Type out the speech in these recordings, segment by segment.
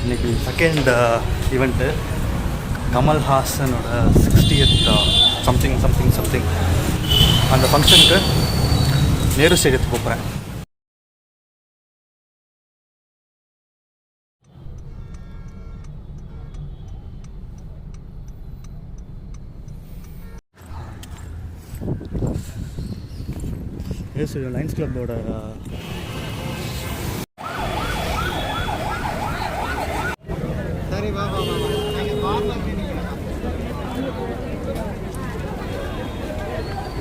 இன்றைக்கி second event கமல்ஹாசனோட 60th something அந்த ஃபங்க்ஷனுக்கு நேரு ஸ்டேடியத்துக்கு போகிறேன். நேரு ஸ்டேடியம் லைன்ஸ் கிளப்போட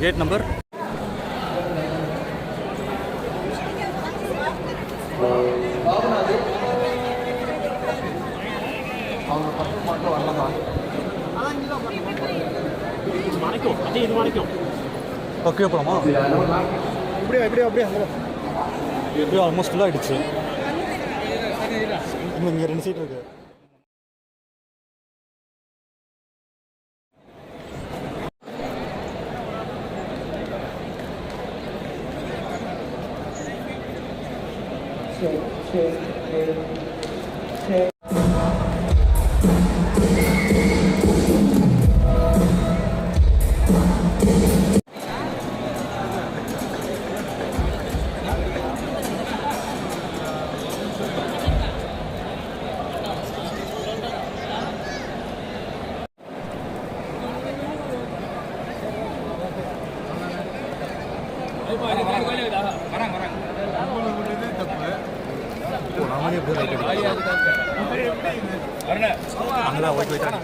கேட் நம்பர் ஓகே போகலாமா? எப்படியோ ஆல்மோஸ்ட் ஃபுல்லாக ஆகிடுச்சு. இங்கே 2 சீட் இருக்குது. அங்கெல்லாம் ஓகே போயிட்டாங்க.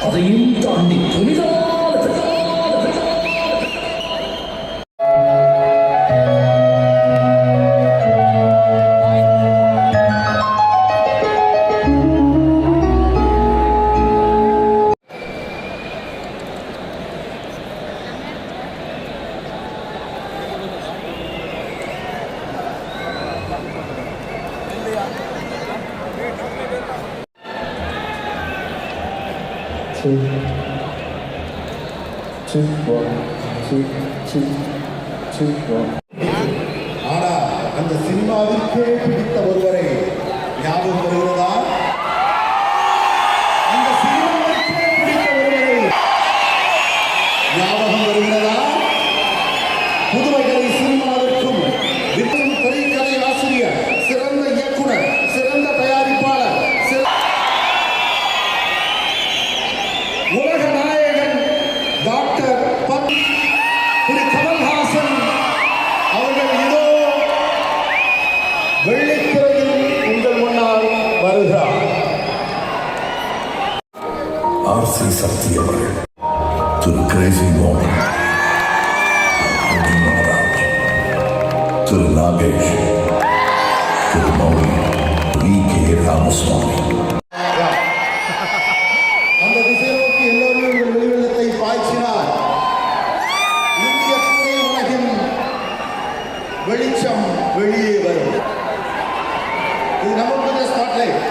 அதையும் தாண்டி புனிதமான two, two, one, two, two, two, one. ஆனா அந்த சினிமாவிற்கே பிடித்த ஒருவரை ஞாபகம் வருகிறதா? அந்த சினிமாவிற்கே பிடித்த ஒருவரை ஞாபகம் வருகிறதா? புதுமைகளை சினிமாவிற்கும் விற்றும் திரைக்கதை ஆசிரியர், சிறந்த இயக்குனர், சிறந்த தயாரிப்பாளர், உலக நாயகன் டாக்டர் திரு கமல்ஹாசன் அவர்கள் இதோ வெள்ளித்திரையில் உங்கள் முன்னால் வருகிறார். ஆர்சி சக்தி அவர்கள் திரு கிரேசி மோகன், திரு நாகேஷ், திரு மௌலி, வி.கே. ராமசுவாமி. அந்த திசை நோக்கி எல்லோரும் உங்கள் வெளிவெள்ளத்தை பாய்ச்சினார். இந்திய துணை உலகின் வெளிச்சம் வெளியே வரும். இது நமக்கு ஸ்பாட்லைட்.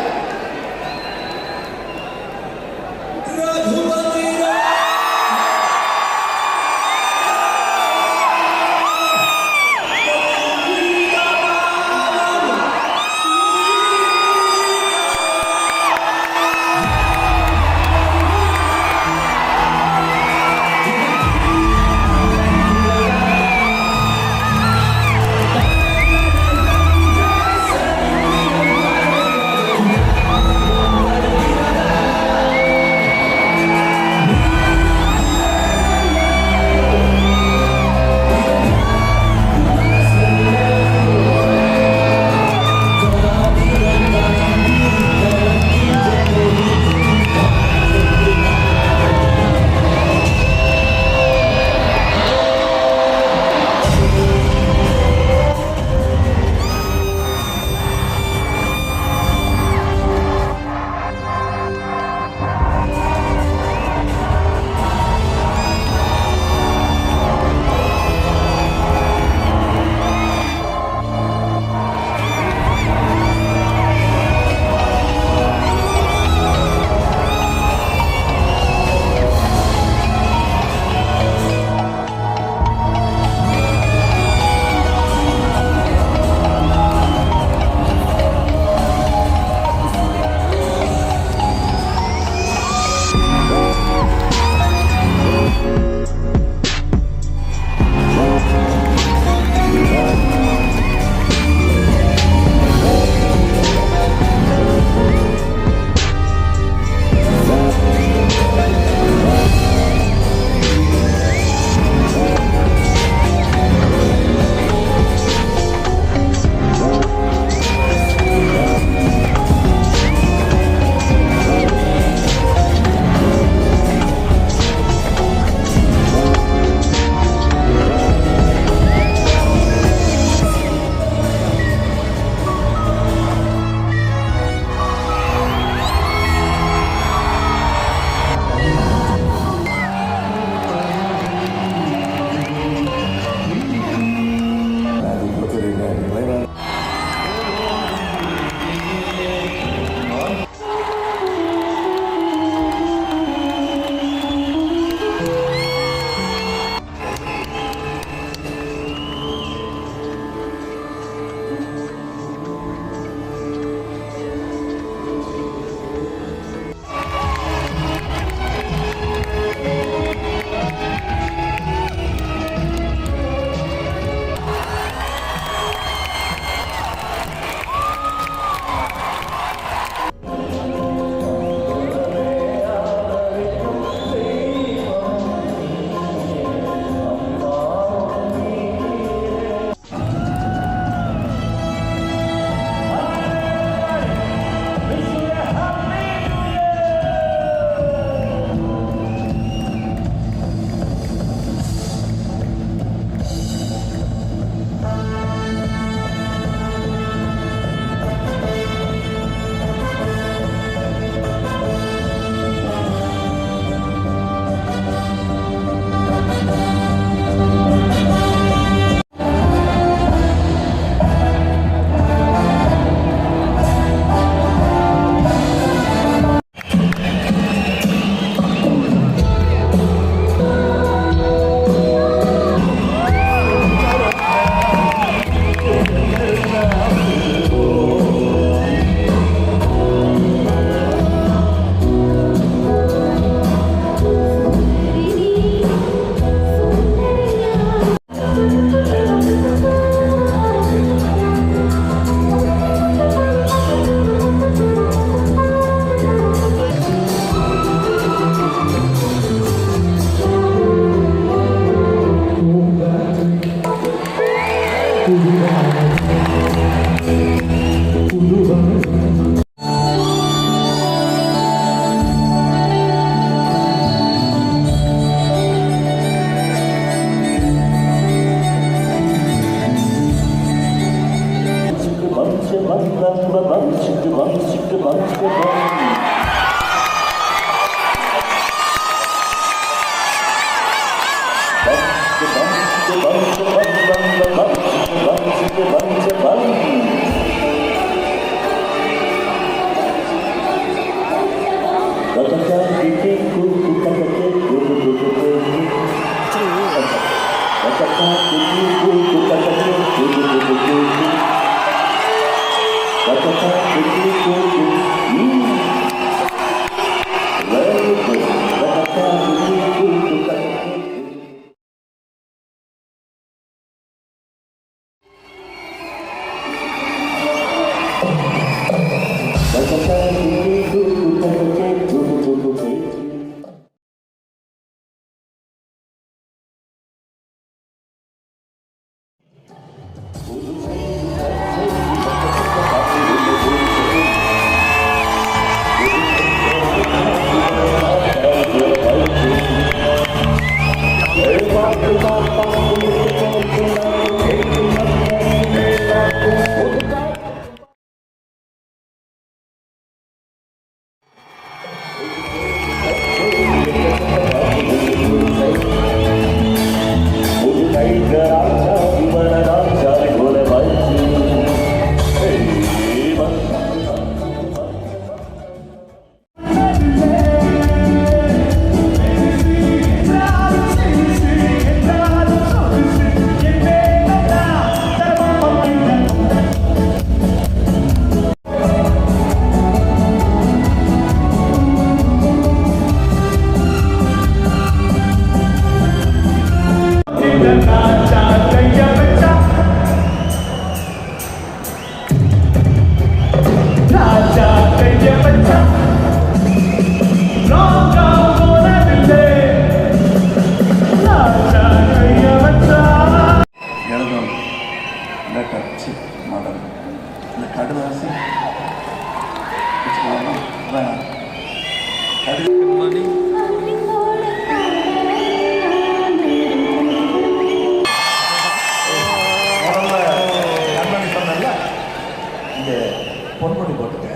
பொன்மணி போட்டுக்க.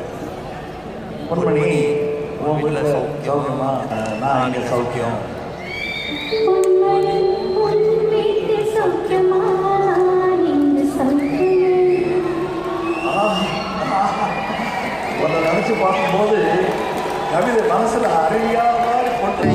பொன்மணி உன் வீட்டில் சௌக்கியமா? நான் இங்கே சௌக்கியம். உன்னை நினச்சி பார்க்கும்போது கவிதை மனசில் அருவியா மாதிரி போட்டு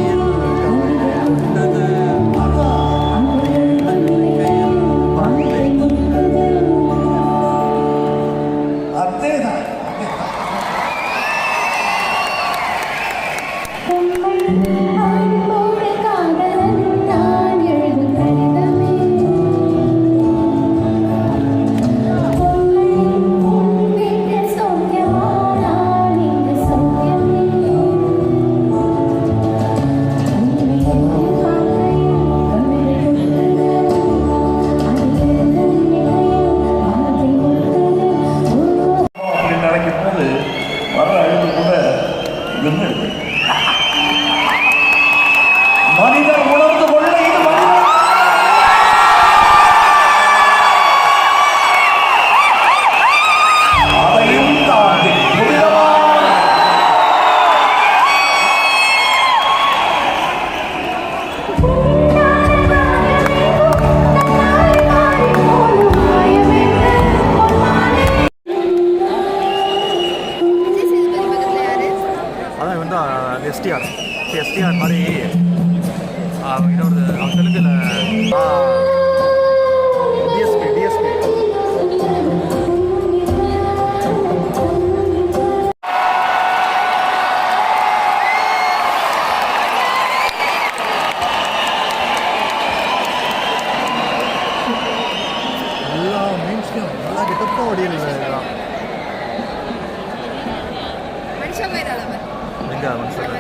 மனிதன் உணர்ந்து கொள்ள இது அதையும் தாண்டி அதான் வந்து எஸ்டிஆர் மாதிரி இன்னொரு தெலுங்குல டிஎஸ்பி எல்லா மீன்ஸ்லையும் எல்லா கிட்டப்பும் ஓடியல் இதெல்லாம் எங்கே மனுஷன்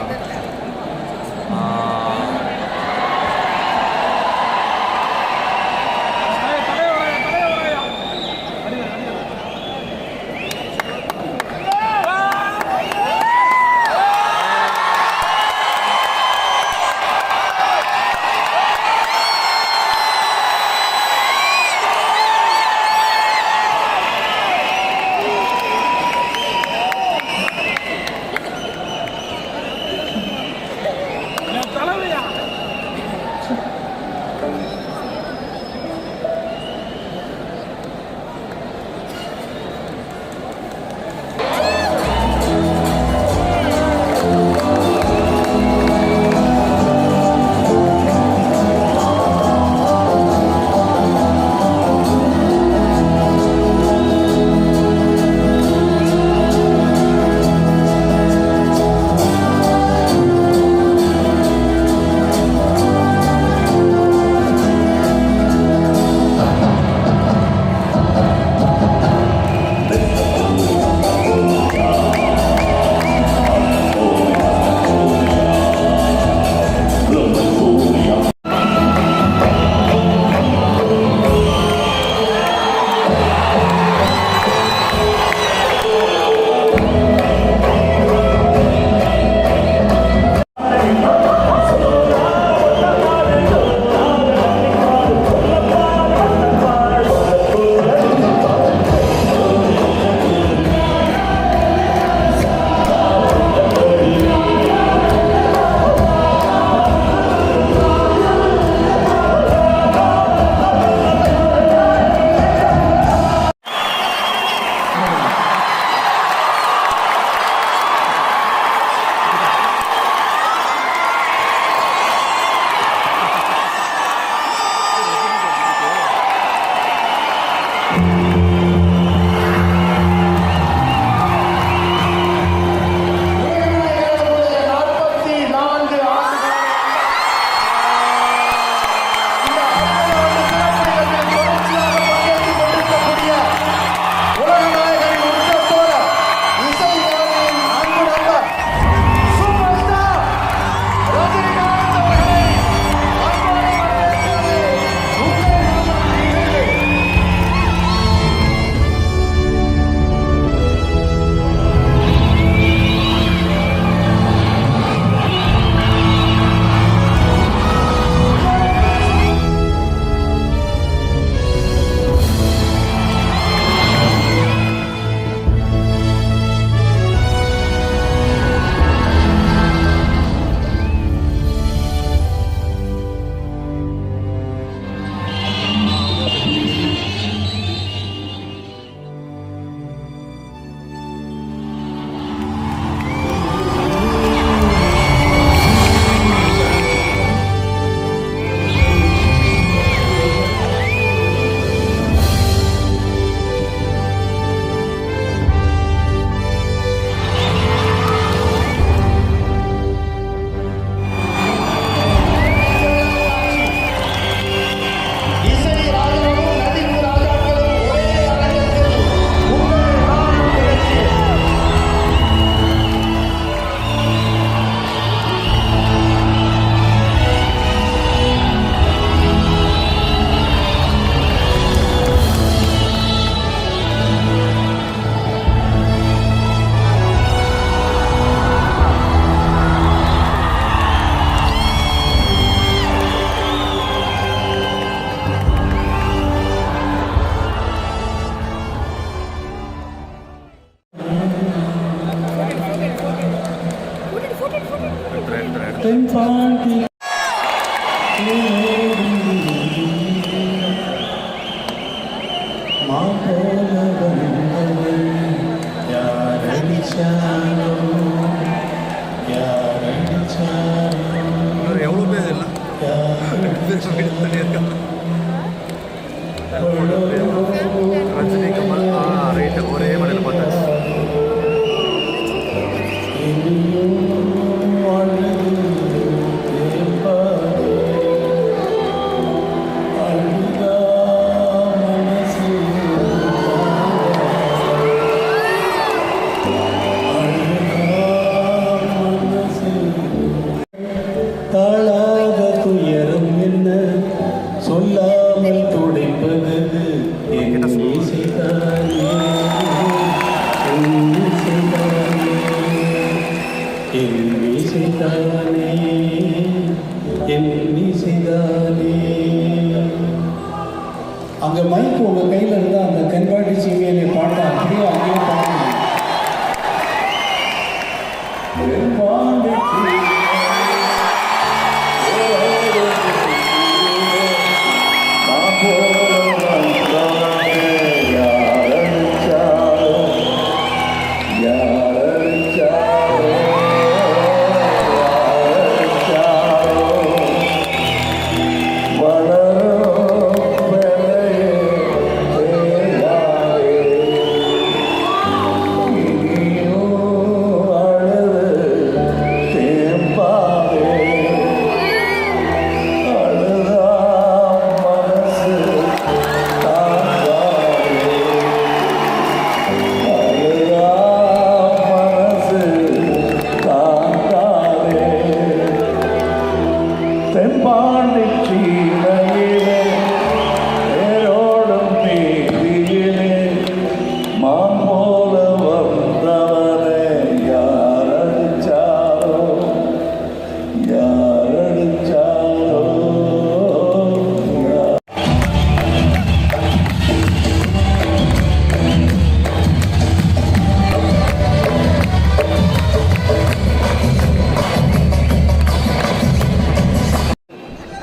தென்பாண்டி மாபோல வந்தவன் யாரடிச்சாரோ யாரடிச்சாரோ எவ்வளோ பேர் இல்லை பண்ணியிருக்காங்க ரஜினி கமல் ரைட்டு ஒரே மலையில் பார்த்தாச்சு தாழாத துயரம் என்ன சொல்லாமல் துடைப்பது என் இசைதானே என் இசைதானே என் இசைதானே என் இசைதானே. அங்க மைக் உங்க கையில இருந்தா அந்த தென்பாண்டி சீமையிலே பாட்டை அப்படியே அங்கேயே பாடுங்க. தென்பாண்டி தென்பாண்டி சீமையிலே தேரோடும் நீதியிலே மான் போல வந்தவனே யாரடிச்சாரோ யாரடிச்சாரோ.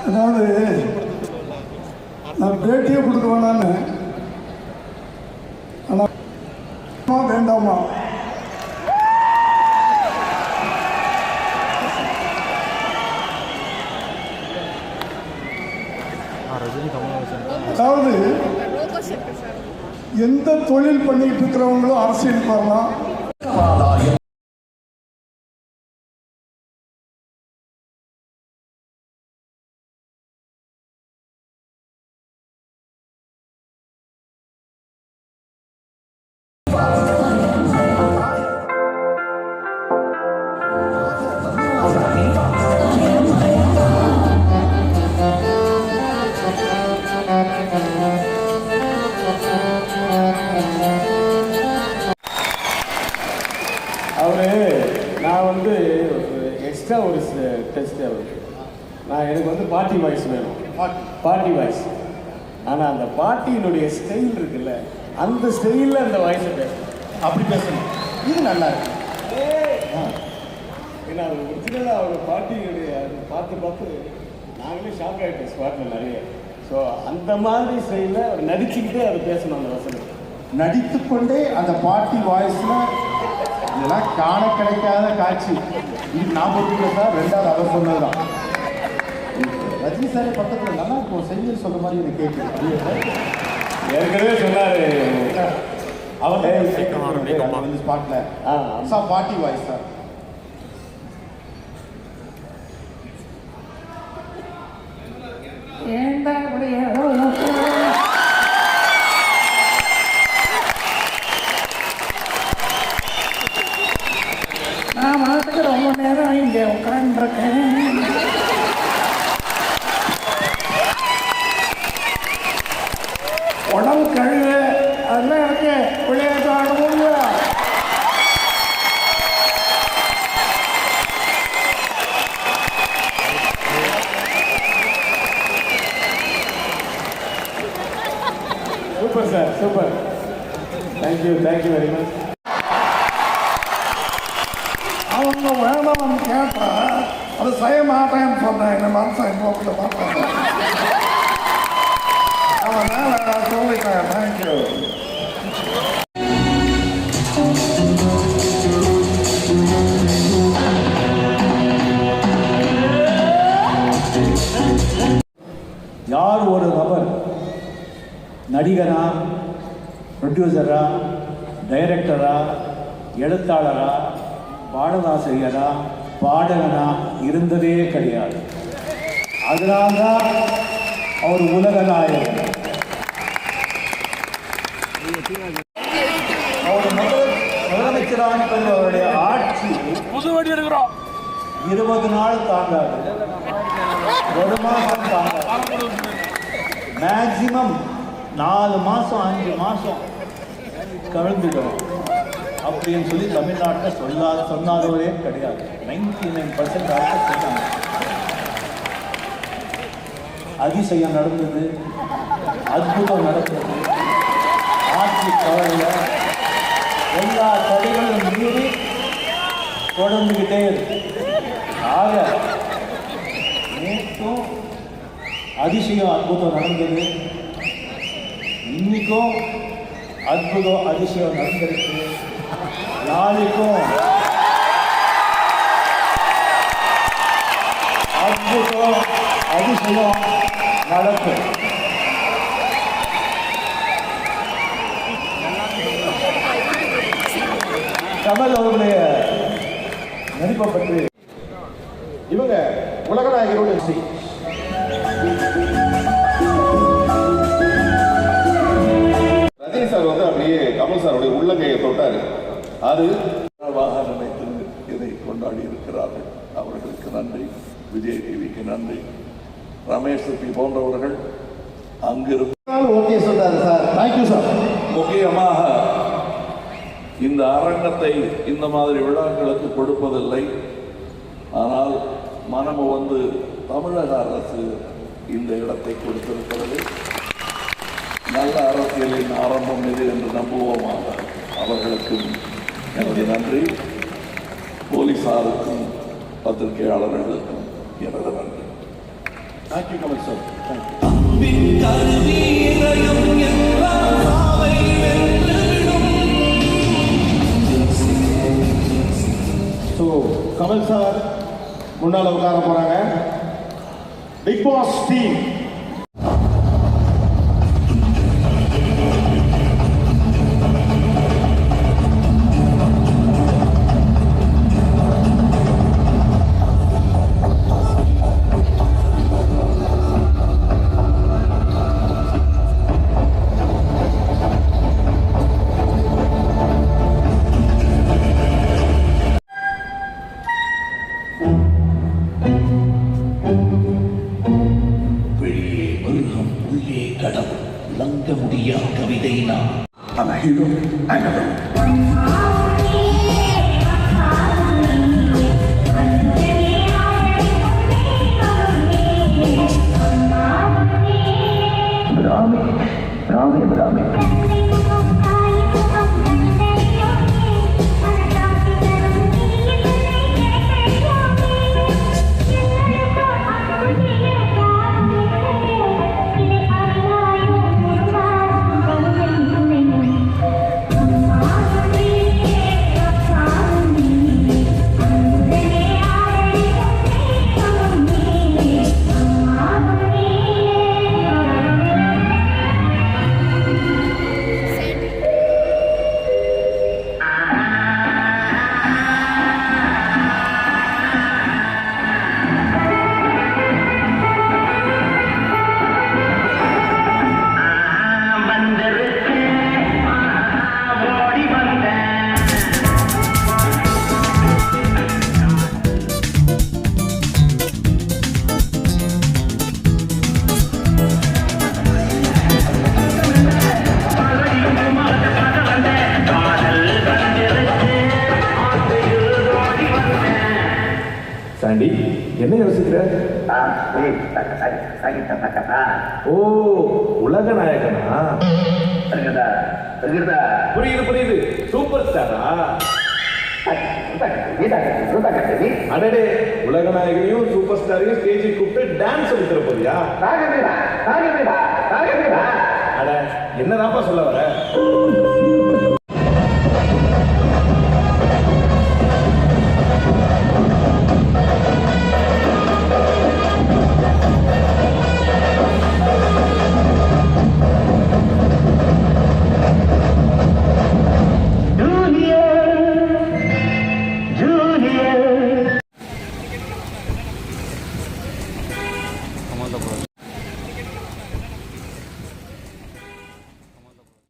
அதாவது நான் பேட்டியே கொடுக்க வேணான்னு ஆனால் வேண்டாமா ரஜினி கமல் அதாவது எந்த தொழில் பண்ணிட்டு இருக்கிறவங்களும் அரசியல் வரலாம். நான் வந்து எக்ஸ்ட்ரா ஒரு டெஸ்ட் அவருக்கு எனக்கு வந்து பார்ட்டி வாய்ஸ் வேணும், பார்ட்டி வாய்ஸ். ஆனால் அந்த பார்ட்டியினுடைய ஸ்டைல் இருக்குல்ல, அந்த ஸ்டைலில் அந்த வாய்ஸை பேசணும், அப்படி பேசணும். இது நல்லா இருக்கு. ஏன்னா அது ஒரிஜினலாக அவங்க பார்ட்டியினுடைய அது பார்த்து நாங்களே ஷாக் ஆகிட்டோம் ஸ்பாட்டில் நிறைய. ஸோ அந்த மாதிரி ஸ்டைலில் அவர் நடிச்சுக்கிட்டே அதை பேசணும். அந்த வசனம் நடித்துக்கொண்டே அந்த பாட்டி வாய்ஸ்ல இதெல்லாம் காண கிடைக்காத காட்சி. இது நான் போட்டுக்கல சார், ரெண்டாவது அவர் சொன்னதுதான். ரஜினி சார் பக்கத்தில் நல்லா இப்போ செய்தி சொல்ற மாதிரி எனக்கு கேட்குது. ஏற்கனவே சொன்னார் அவர் வந்து ஸ்பாட்ல சார் பாட்டி வாய்ஸ் சார். நான் மாட்டுக்கு ரொம்ப நேரம் இங்கே உட்காந்துருக்கேன். உடம்பு கழுவு அதெல்லாம் இருக்கு, விளையாட்டு ஆட முடியும். Super sir, super. Thank you very much. அவங்க வேணாம்னு கேட்டா அது செய்ய மாட்டேன்னு சொன்னேன். இந்த மனுஷன் போக்கில் மாட்டேன். அதனால நான் சொல்லிட்டேன். தேங்க்யூ. யார் ஒரு நபர் நடிகரா, ப்ரொடியூசரா, டைரக்டரா, எழுத்தாளரா, பாடலாசிரியரா, பாடகனா இருந்ததே கிடையாது. அதனால்தான் அவர் உலக நாயகன். அவர் முதலமைச்சரான பிறகு அவருடைய ஆட்சி 20 நாள் தாண்டாது, 1 மாதம் தாண்டாது, மேக்சிமம் 4 மாதம் 5 மாதம் கலந்துடும் அப்படின்னு சொல்லி தமிழ்நாட்டில் சொன்னாதவரே கிடையாது. 99% சொன்னாங்க. அதிசயம் நடந்தது, அற்புதம் நடந்தது. ஆட்சி கவலையில் எல்லா தடைகளும் மீறி தொடர்ந்துகிட்டே இருக்கு. ஆக நேற்றும் அதிசயம் அற்புதம் நடந்தது, இன்னைக்கும் அற்புதம் அதிசயம் நடந்திருக்கு, நாளைக்கும் அற்புதம் அதிசயம் நடக்கும். கமல் அவர்களுடைய நடிப்பை பற்றி இவங்க உலகநாயகரோட இசை. ரஜினி சார் வந்து அப்படியே கமல் சாருடைய உள்ளங்கையை தொட்டாரு. அது நினைத்து இதை கொண்டாடி இருக்கிறார்கள். அவர்களுக்கு நன்றி. விஜய் டிவிக்கு நன்றி. ரமேஷ் பி போன்றவர்கள் அங்கிருந்து ஓகே சொல்றாரு சார். Thank you sir. முக்கியமாக இந்த அரங்கத்தை இந்த மாதிரி விழாக்களுக்கு கொடுப்பதில்லை. ஆனால் மனமு வந்து தமிழக அரசு இந்த இடத்தை கொடுத்திருக்கிறது. நல்ல அரசியலின் ஆரம்பம் இது என்று நம்புவோமாக. அவர்களுக்கும் எனது நன்றி. போலீசாருக்கும் பத்திரிகையாளர்களுக்கும் எனது நன்றி. Thank you Kamal sir. Thank you. So Kamal sir முன்னால் உட்கார போறாங்க. பிக் பாஸ் டீம் லங்க முடியா கவிதை நான் சாண்டி, என்ன யோசிக்கிற? ஓ, உலக நாயகனா? புரியுது புரியுது. சூப்பர் ஸ்டாரா? அடடே உலகநாயகனையும் சூப்பர் ஸ்டாரையும் ஸ்டேஜுக்கு கூப்பிட்டு டான்ஸ் சொல்லி தர போறியா? அட என்னதாப்பா சொல்ல வர?